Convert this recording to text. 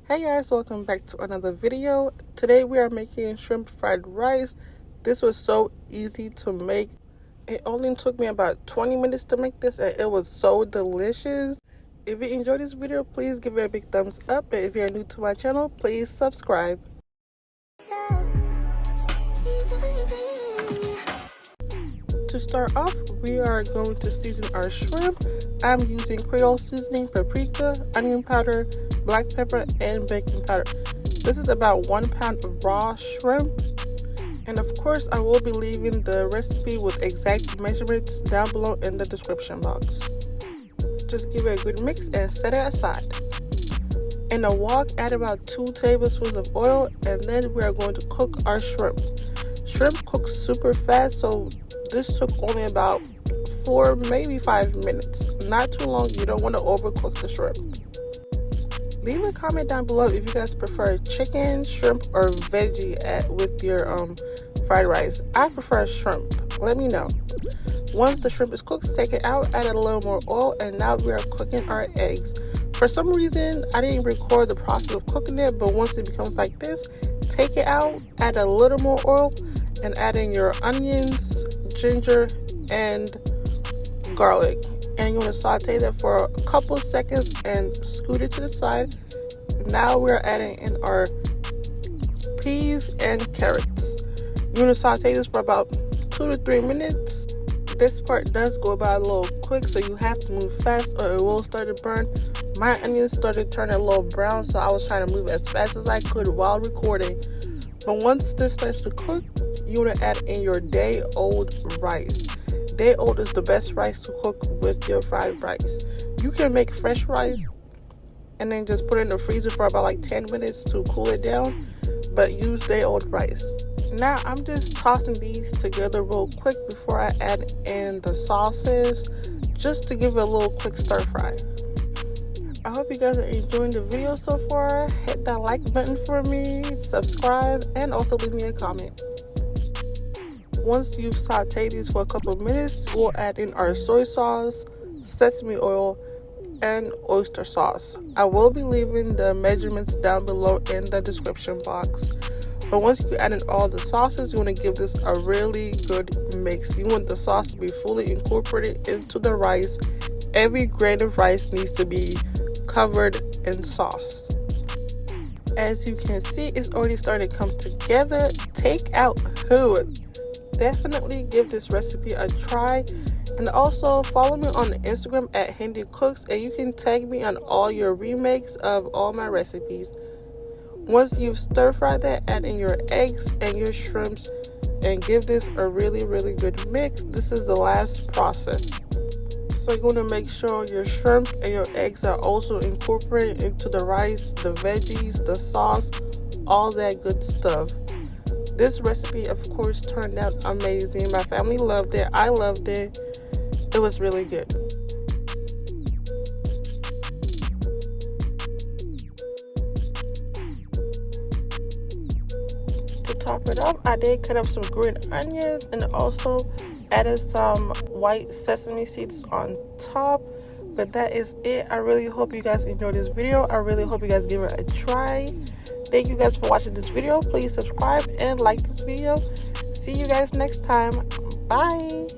Hey guys, welcome back to another video. Today we are making shrimp fried rice. This was so easy to make. It only took me about 20 minutes to make this and it was so delicious. If you enjoyed this video, please give it a big thumbs up. And if you're new to my channel, please subscribe. To start off, we are going to season our shrimp. I'm using creole seasoning, paprika, onion powder, black pepper, and baking powder. This is about 1 pound of raw shrimp. And of course, I will be leaving the recipe with exact measurements down below in the description box. Just give it a good mix and set it aside. In a wok, add about 2 tablespoons of oil, and then we are going to cook our shrimp. Shrimp cooks super fast, so this took only about 4, maybe 5 minutes. Not too long. You don't want to overcook the shrimp. Leave a comment down below if you guys prefer chicken, shrimp, or veggie with your fried rice. I prefer shrimp. Let me know. Once the shrimp is cooked, take it out, add a little more oil, and now we are cooking our eggs. For some reason, I didn't record the process of cooking it, but once it becomes like this, take it out, add a little more oil, and add in your onions, ginger, and garlic. And you want to saute that for a couple seconds and scoot it to the side. Now we're adding in our peas and carrots. You want to saute this for about 2 to 3 minutes. This part does go by a little quick, so you have to move fast or it will start to burn. My onions started turning a little brown, so I was trying to move as fast as I could while recording. But once this starts to cook, you want to add in your day-old rice. Day-old is the best rice to cook with your fried rice. You can make fresh rice and then just put it in the freezer for about like 10 minutes to cool it down, but use day-old rice. Now I'm just tossing these together real quick before I add in the sauces, just to give it a little quick stir fry. I hope you guys are enjoying the video so far. Hit that like button for me, subscribe, and also leave me a comment. Once you've sauteed these for a couple of minutes, we'll add in our soy sauce, sesame oil, and oyster sauce. I will be leaving the measurements down below in the description box. But once you add in all the sauces, you want to give this a really good mix. You want the sauce to be fully incorporated into the rice. Every grain of rice needs to be covered in sauce. As you can see, it's already starting to come together. Take out who? Definitely give this recipe a try, and also follow me on Instagram at Hindi Cooks, and you can tag me on all your remakes of all my recipes. Once you've stir fried that, add in your eggs and your shrimps and give this a really good mix. This is the last process. So you're going to make sure your shrimp and your eggs are also incorporated into the rice, the veggies, the sauce, all that good stuff. This recipe, of course, turned out amazing. My family loved it. I loved it. It was really good. To top it off, I did cut up some green onions and also added some white sesame seeds on top. But that is it. I really hope you guys enjoyed this video. I really hope you guys give it a try. Thank you guys for watching this video. Please subscribe and like this video. See you guys next time. Bye.